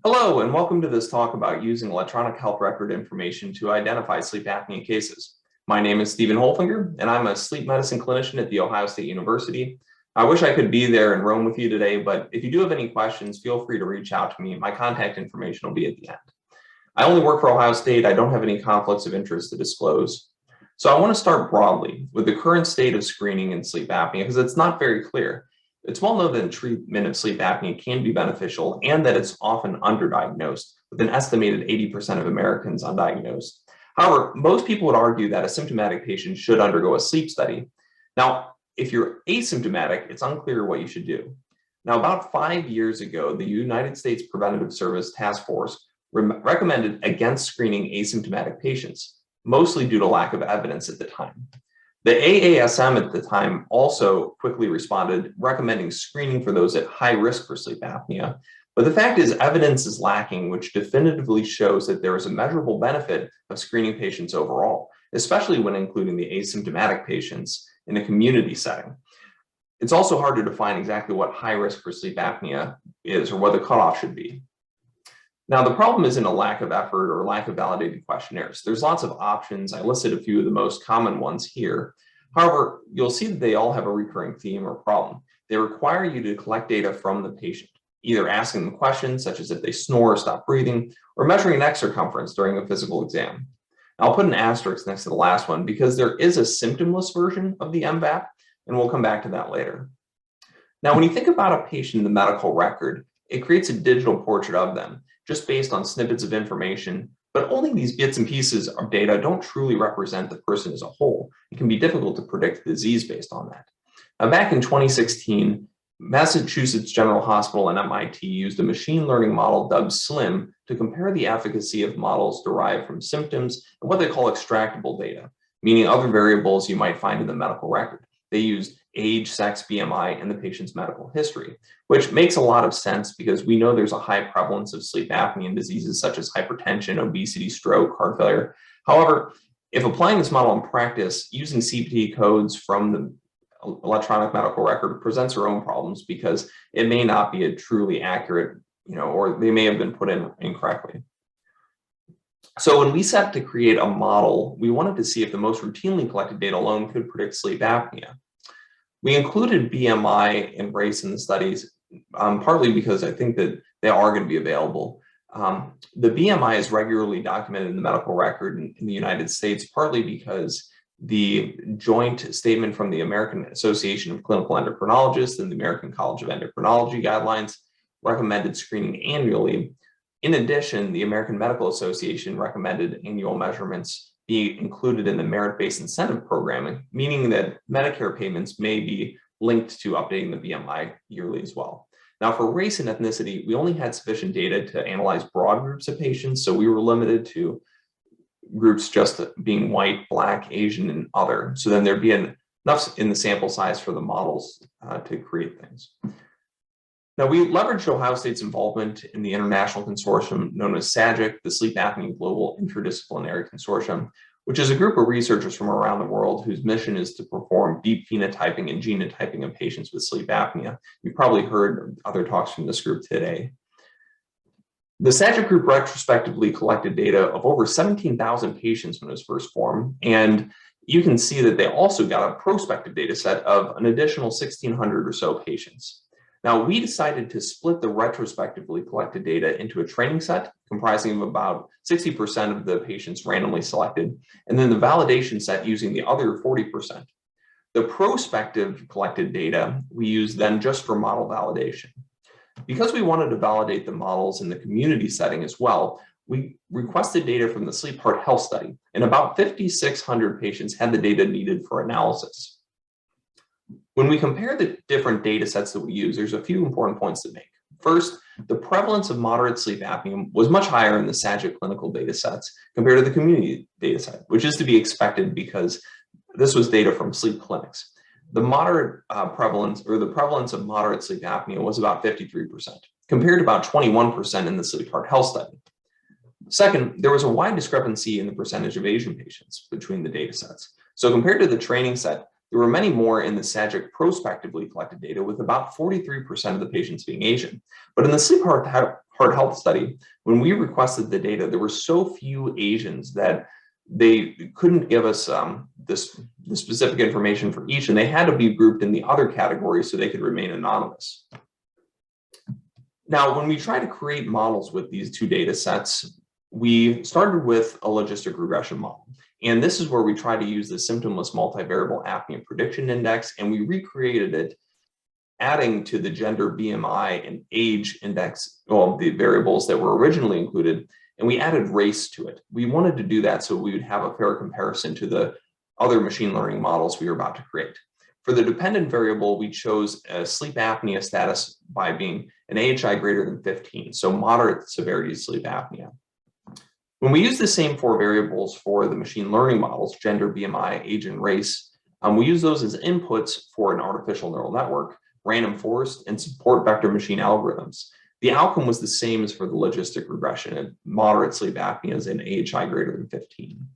Hello, and welcome to this talk about using electronic health record information to identify sleep apnea cases. My name is Stephen Holfinger, and I'm a sleep medicine clinician at The Ohio State University. I wish I could be there in Rome with you today, but if you do have any questions, feel free to reach out to me. My contact information will be at the end. I only work for Ohio State. I don't have any conflicts of interest to disclose. So I want to start broadly with the current state of screening in sleep apnea because it's not very clear. It's well known that treatment of sleep apnea can be beneficial and that it's often underdiagnosed, with an estimated 80% of Americans undiagnosed. However, most people would argue that a symptomatic patient should undergo a sleep study. Now, if you're asymptomatic, it's unclear what you should do. Now, about 5 years ago, the United States Preventative Service Task Force recommended against screening asymptomatic patients, mostly due to lack of evidence at the time. The AASM at the time also quickly responded, recommending screening for those at high risk for sleep apnea. But the fact is, evidence is lacking, which definitively shows that there is a measurable benefit of screening patients overall, especially when including the asymptomatic patients in a community setting. It's also hard to define exactly what high risk for sleep apnea is or what the cutoff should be. Now, the problem isn't a lack of effort or lack of validated questionnaires. There's lots of options. I listed a few of the most common ones here. However, you'll see that they all have a recurring theme or problem. They require you to collect data from the patient, either asking them questions such as if they snore or stop breathing, or measuring neck circumference during a physical exam. I'll put an asterisk next to the last one because there is a symptomless version of the MVAP, and we'll come back to that later. Now, when you think about a patient in the medical record, it creates a digital portrait of them, just based on snippets of information, but only these bits and pieces of data don't truly represent the person as a whole. It can be difficult to predict disease based on that. Now, back in 2016, Massachusetts General Hospital and MIT used a machine learning model dubbed SLIM to compare the efficacy of models derived from symptoms and what they call extractable data, meaning other variables you might find in the medical record. They used age, sex, BMI, and the patient's medical history, which makes a lot of sense because we know there's a high prevalence of sleep apnea and diseases such as hypertension, obesity, stroke, heart failure. However, if applying this model in practice, using CPT codes from the electronic medical record presents their own problems because it may not be a truly accurate, or they may have been put in incorrectly. So when we set to create a model, we wanted to see if the most routinely collected data alone could predict sleep apnea. We included BMI and race in the studies, partly because I think that they are going to be available. The BMI is regularly documented in the medical record in the United States, partly because the joint statement from the American Association of Clinical Endocrinologists and the American College of Endocrinology guidelines recommended screening annually. In addition, the American Medical Association recommended annual measurements be included in the merit-based incentive programming, meaning that Medicare payments may be linked to updating the BMI yearly as well. Now, for race and ethnicity, we only had sufficient data to analyze broad groups of patients, so we were limited to groups just being white, Black, Asian, and other. So then there'd be enough in the sample size for the models to create things. Now, we leveraged Ohio State's involvement in the international consortium known as SAGIC, the Sleep Apnea Global Interdisciplinary Consortium, which is a group of researchers from around the world whose mission is to perform deep phenotyping and genotyping of patients with sleep apnea. You've probably heard other talks from this group today. The SAGIC group retrospectively collected data of over 17,000 patients when it was first formed, and you can see that they also got a prospective data set of an additional 1,600 or so patients. Now, we decided to split the retrospectively collected data into a training set comprising of about 60% of the patients randomly selected, and then the validation set using the other 40%. The prospective collected data we used then just for model validation. Because we wanted to validate the models in the community setting as well, we requested data from the Sleep Heart Health Study, and about 5,600 patients had the data needed for analysis. When we compare the different data sets that we use, there's a few important points to make. First, the prevalence of moderate sleep apnea was much higher in the SAGIC clinical data sets compared to the community data set, which is to be expected because this was data from sleep clinics. The prevalence of moderate sleep apnea was about 53%, compared to about 21% in the Sleep Heart Health Study. Second, there was a wide discrepancy in the percentage of Asian patients between the data sets. So compared to the training set, there were many more in the SAGIC prospectively collected data, with about 43% of the patients being Asian. But in the Sleep Heart heart health study, when we requested the data, there were so few Asians that they couldn't give us the specific information for each, and they had to be grouped in the other categories so they could remain anonymous. Now, when we try to create models with these two data sets, we started with a logistic regression model. And this is where we try to use the symptomless multivariable apnea prediction index, and we recreated it, adding to the gender, BMI, and age index, well, the variables that were originally included, and we added race to it. We wanted to do that so we would have a fair comparison to the other machine learning models we were about to create. For the dependent variable, we chose a sleep apnea status by being an AHI greater than 15, so moderate severity sleep apnea. When we use the same four variables for the machine learning models, gender, BMI, age, and race, we use those as inputs for an artificial neural network, random forest, and support vector machine algorithms. The outcome was the same as for the logistic regression at moderate sleep apneas and AHI greater than 15.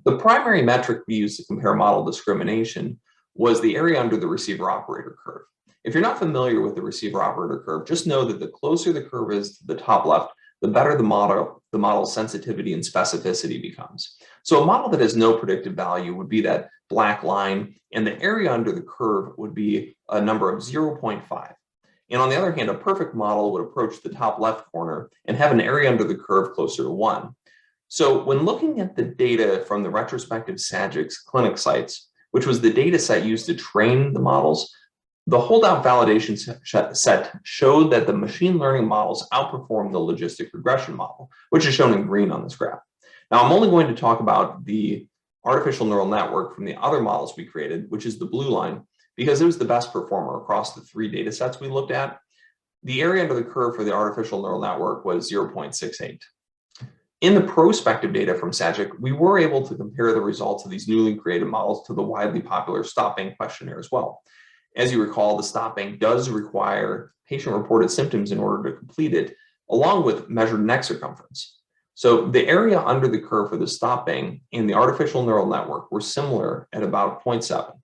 The primary metric we used to compare model discrimination was the area under the receiver operator curve. If you're not familiar with the receiver operator curve, just know that the closer the curve is to the top left, the better the model's sensitivity and specificity becomes. So a model that has no predictive value would be that black line, and the area under the curve would be a number of 0.5. And on the other hand, a perfect model would approach the top left corner and have an area under the curve closer to 1. So when looking at the data from the retrospective SAGIX clinic sites, which was the data set used to train the models, the holdout validation set showed that the machine learning models outperformed the logistic regression model, which is shown in green on this graph. Now, I'm only going to talk about the artificial neural network from the other models we created, which is the blue line, because it was the best performer across the three data sets we looked at. The area under the curve for the artificial neural network was 0.68. In the prospective data from SAGIC, we were able to compare the results of these newly created models to the widely popular STOP-BANG questionnaire as well. As you recall, the STOP-BANG does require patient-reported symptoms in order to complete it, along with measured neck circumference. So the area under the curve for the STOP-BANG and the artificial neural network were similar at about 0.7.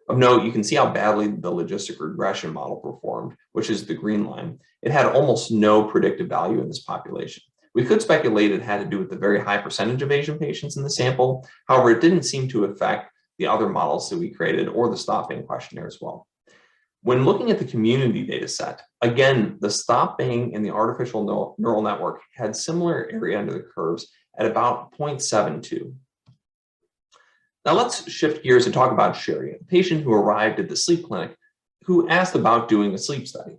Of note, you can see how badly the logistic regression model performed, which is the green line. It had almost no predictive value in this population. We could speculate it had to do with the very high percentage of Asian patients in the sample. However, it didn't seem to affect the other models that we created or the STOP-BANG questionnaire as well. When looking at the community data set, again, the STOP-BANG and the artificial neural network had similar area under the curves at about 0.72. Now let's shift gears and talk about Sherry, a patient who arrived at the sleep clinic who asked about doing a sleep study.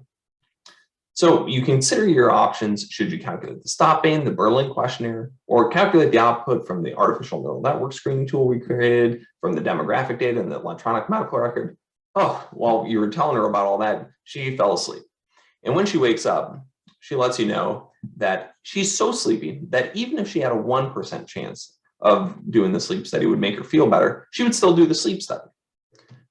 So you consider your options should you calculate the STOP-BANG, the Berlin questionnaire, or calculate the output from the artificial neural network screening tool we created, from the demographic data and the electronic medical record. Oh, while you were telling her about all that, she fell asleep. And when she wakes up, she lets you know that she's so sleepy that even if she had a 1% chance of doing the sleep study would make her feel better, she would still do the sleep study.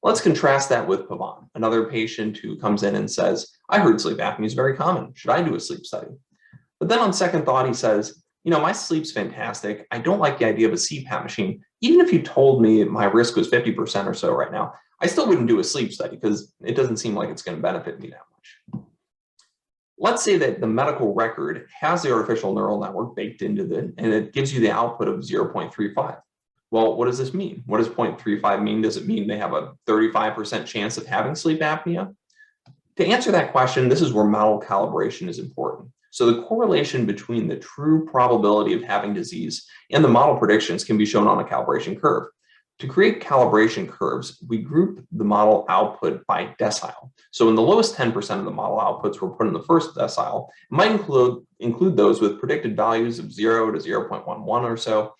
Let's contrast that with Pavan, another patient who comes in and says, I heard sleep apnea is very common. Should I do a sleep study? But then on second thought, he says, you know, my sleep's fantastic. I don't like the idea of a CPAP machine. Even if you told me my risk was 50% or so right now, I still wouldn't do a sleep study because it doesn't seem like it's going to benefit me that much. Let's say that the medical record has the artificial neural network baked into it, and it gives you the output of 0.35. Well, what does this mean? What does 0.35 mean? Does it mean they have a 35% chance of having sleep apnea? To answer that question, this is where model calibration is important. So the correlation between the true probability of having disease and the model predictions can be shown on a calibration curve. To create calibration curves, we group the model output by decile. So when the lowest 10% of the model outputs were put in the first decile, it might include those with predicted values of 0 to 0.11 or so.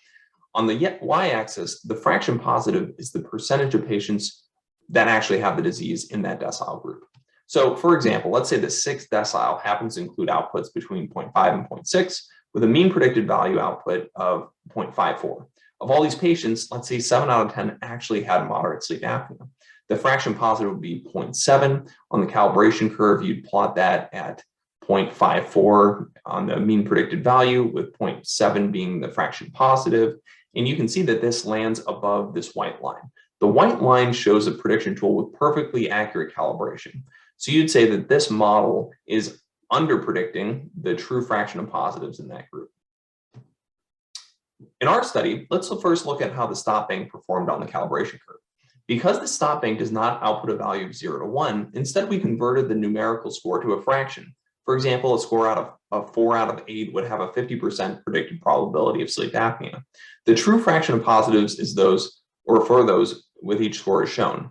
On the y-axis, the fraction positive is the percentage of patients that actually have the disease in that decile group. So for example, let's say the sixth decile happens to include outputs between 0.5 and 0.6 with a mean predicted value output of 0.54. Of all these patients, let's say 7 out of 10 actually had moderate sleep apnea. The fraction positive would be 0.7. On the calibration curve, you'd plot that at 0.54 on the mean predicted value, with 0.7 being the fraction positive. And you can see that this lands above this white line. The white line shows a prediction tool with perfectly accurate calibration. So you'd say that this model is underpredicting the true fraction of positives in that group. In our study, let's first look at how the stop bank performed on the calibration curve. Because the stop bank does not output a value of 0 to 1, instead we converted the numerical score to a fraction. For example, a score of 4 out of 8 would have a 50% predicted probability of sleep apnea. The true fraction of positives is those, or for those, with each score is shown.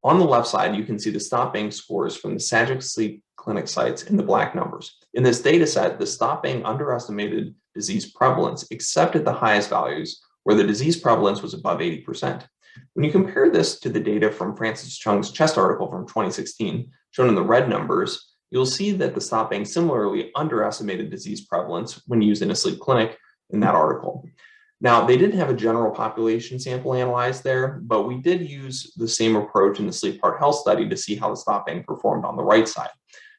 On the left side, you can see the stop bank scores from the SAGIC sleep clinic sites in the black numbers. In this data set, the stop bank underestimated disease prevalence except at the highest values, where the disease prevalence was above 80%. When you compare this to the data from Francis Chung's CHEST article from 2016, shown in the red numbers, you'll see that the stop bank similarly underestimated disease prevalence when used in a sleep clinic in that article. Now, they didn't have a general population sample analyzed there, but we did use the same approach in the sleep heart health study to see how the stop bank performed on the right side.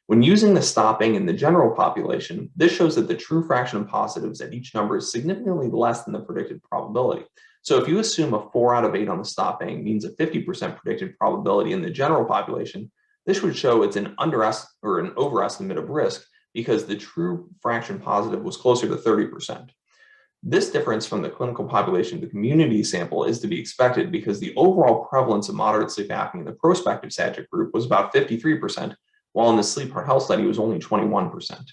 When using the stop bank in the general population, this shows that the true fraction of positives at each number is significantly less than the predicted probability. So if you assume a 4 out of 8 on the stop bank means a 50% predicted probability in the general population, this would show it's an overestimate of risk because the true fraction positive was closer to 30%. This difference from the clinical population to the community sample is to be expected because the overall prevalence of moderate sleep apnea in the prospective SAGIC group was about 53%, while in the sleep heart health study it was only 21%.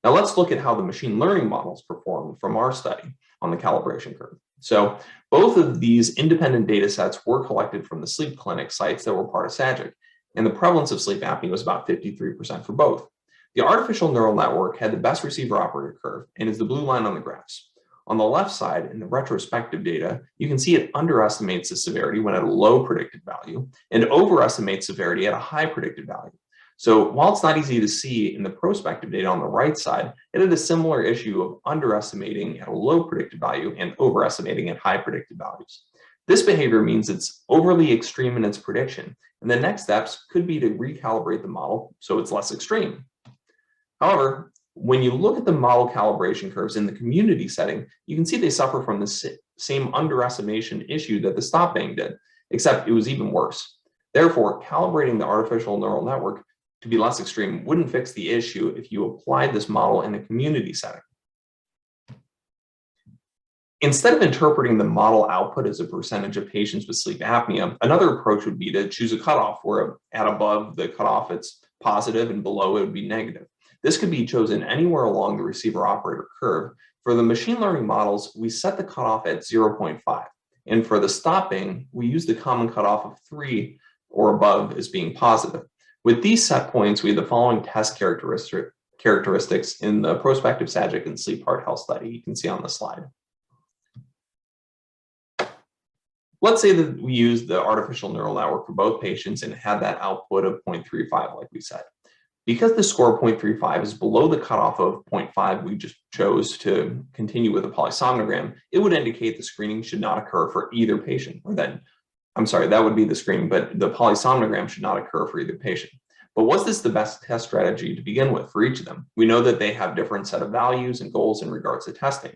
Now let's look at how the machine learning models performed from our study on the calibration curve. So both of these independent data sets were collected from the sleep clinic sites that were part of SAGIC, and the prevalence of sleep apnea was about 53% for both. The artificial neural network had the best receiver operator curve and is the blue line on the graphs. On the left side, in the retrospective data, you can see it underestimates the severity when at a low predicted value and overestimates severity at a high predicted value. So while it's not easy to see in the prospective data on the right side, it had a similar issue of underestimating at a low predicted value and overestimating at high predicted values. This behavior means it's overly extreme in its prediction, and the next steps could be to recalibrate the model so it's less extreme. However, when you look at the model calibration curves in the community setting, you can see they suffer from the same underestimation issue that the stop bank did, except it was even worse. Therefore, calibrating the artificial neural network to be less extreme wouldn't fix the issue if you applied this model in a community setting. Instead of interpreting the model output as a percentage of patients with sleep apnea, another approach would be to choose a cutoff where at above the cutoff it's positive and below it would be negative. This could be chosen anywhere along the receiver operator curve. For the machine learning models, we set the cutoff at 0.5. And for the stopping, we use the common cutoff of 3 or above as being positive. With these set points, we have the following test characteristics in the prospective SAGIC and sleep heart health study you can see on the slide. Let's say that we used the artificial neural network for both patients and had that output of 0.35, like we said. Because the score of 0.35 is below the cutoff of 0.5 we just chose to continue with a polysomnogram, it would indicate the screening should not occur for either patient. That would be the screening, but the polysomnogram should not occur for either patient. But was this the best test strategy to begin with for each of them? We know that they have different set of values and goals in regards to testing.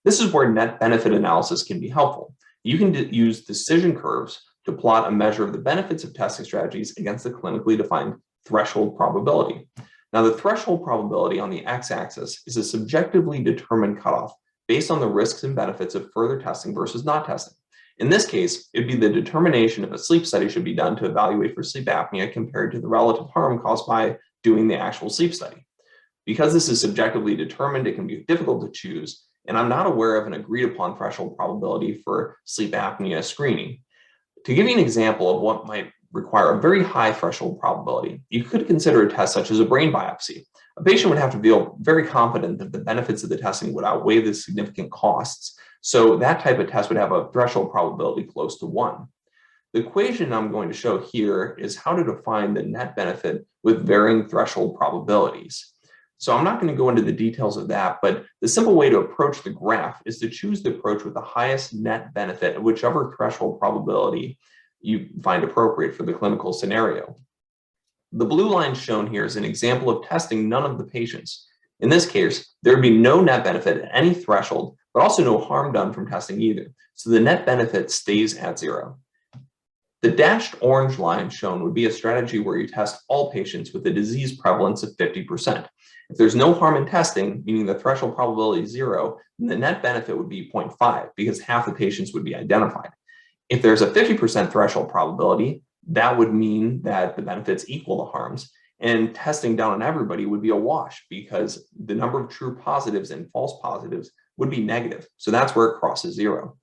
This is where net benefit analysis can be helpful. You can use decision curves to plot a measure of the benefits of testing strategies against the clinically defined threshold probability. Now, the threshold probability on the x-axis is a subjectively determined cutoff based on the risks and benefits of further testing versus not testing. In this case, it'd be the determination if a sleep study should be done to evaluate for sleep apnea compared to the relative harm caused by doing the actual sleep study. Because this is subjectively determined, it can be difficult to choose, and I'm not aware of an agreed upon threshold probability for sleep apnea screening. To give you an example of what might require a very high threshold probability, you could consider a test such as a brain biopsy. A patient would have to feel very confident that the benefits of the testing would outweigh the significant costs. So that type of test would have a threshold probability close to 1. The equation I'm going to show here is how to define the net benefit with varying threshold probabilities. So I'm not going to go into the details of that, but the simple way to approach the graph is to choose the approach with the highest net benefit at whichever threshold probability you find appropriate for the clinical scenario. The blue line shown here is an example of testing none of the patients. In this case, there would be no net benefit at any threshold, but also no harm done from testing either. So the net benefit stays at 0. The dashed orange line shown would be a strategy where you test all patients with a disease prevalence of 50%. If there's no harm in testing, meaning the threshold probability is 0, then the net benefit would be 0.5 because half the patients would be identified. If there's a 50% threshold probability, that would mean that the benefits equal the harms, and testing down on everybody would be a wash because the number of true positives and false positives would be negative. So that's where it crosses 0.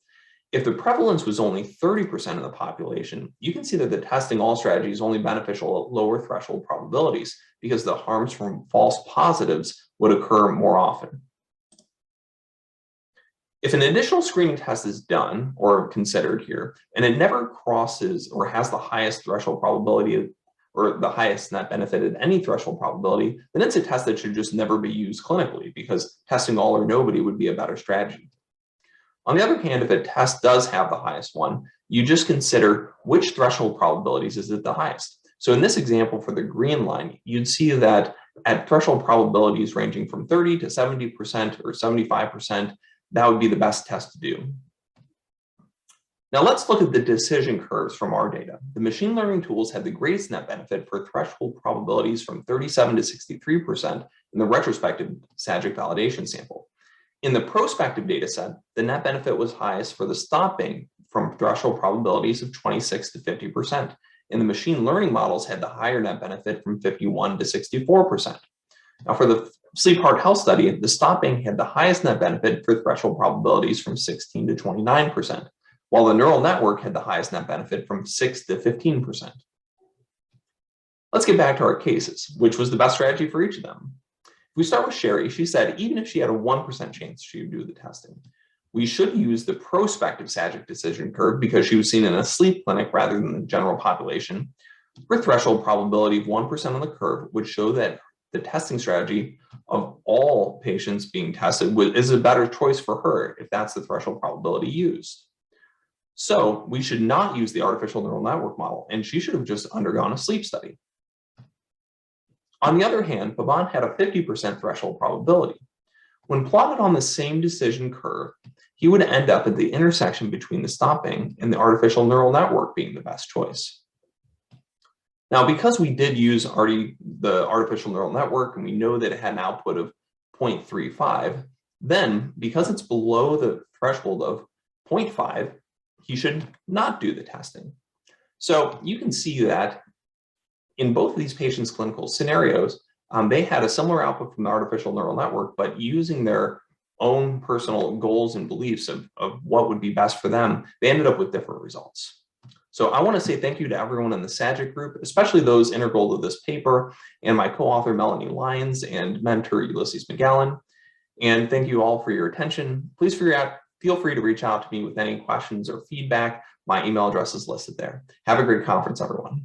If the prevalence was only 30% of the population, you can see that the testing all strategy is only beneficial at lower threshold probabilities because the harms from false positives would occur more often. If an additional screening test is done or considered here, and it never crosses or has the highest threshold probability or the highest net benefit at any threshold probability, then it's a test that should just never be used clinically because testing all or nobody would be a better strategy. On the other hand, if a test does have the highest one, you just consider which threshold probabilities is it the highest. So in this example for the green line, you'd see that at threshold probabilities ranging from 30 to 70% or 75%, that would be the best test to do. Now let's look at the decision curves from our data. The machine learning tools had the greatest net benefit for threshold probabilities from 37 to 63% in the retrospective SAGIC validation sample. In the prospective data set, the net benefit was highest for the stopping from threshold probabilities of 26 to 50%, and the machine learning models had the higher net benefit from 51 to 64%. Now for the sleep heart health study, the stopping had the highest net benefit for threshold probabilities from 16 to 29%, while the neural network had the highest net benefit from 6 to 15%. Let's get back to our cases, which was the best strategy for each of them. If we start with Sherry, she said even if she had a 1% chance she would do the testing, we should use the prospective SAGIC decision curve because she was seen in a sleep clinic rather than the general population. Her threshold probability of 1% on the curve would show that the testing strategy of all patients being tested is a better choice for her if that's the threshold probability used. So we should not use the artificial neural network model, and she should have just undergone a sleep study. On the other hand, Pavan had a 50% threshold probability. When plotted on the same decision curve, he would end up at the intersection between the stopping and the artificial neural network being the best choice. Now, because we did use the artificial neural network and we know that it had an output of 0.35, then because it's below the threshold of 0.5, he should not do the testing. So you can see that in both of these patients' clinical scenarios, they had a similar output from the artificial neural network, but using their own personal goals and beliefs of what would be best for them, they ended up with different results. So I want to say thank you to everyone in the SAGIC group, especially those integral to this paper, and my co-author Melanie Lyons and mentor Ulysses McGowan. And thank you all for your attention. Please feel free to reach out to me with any questions or feedback. My email address is listed there. Have a great conference, everyone.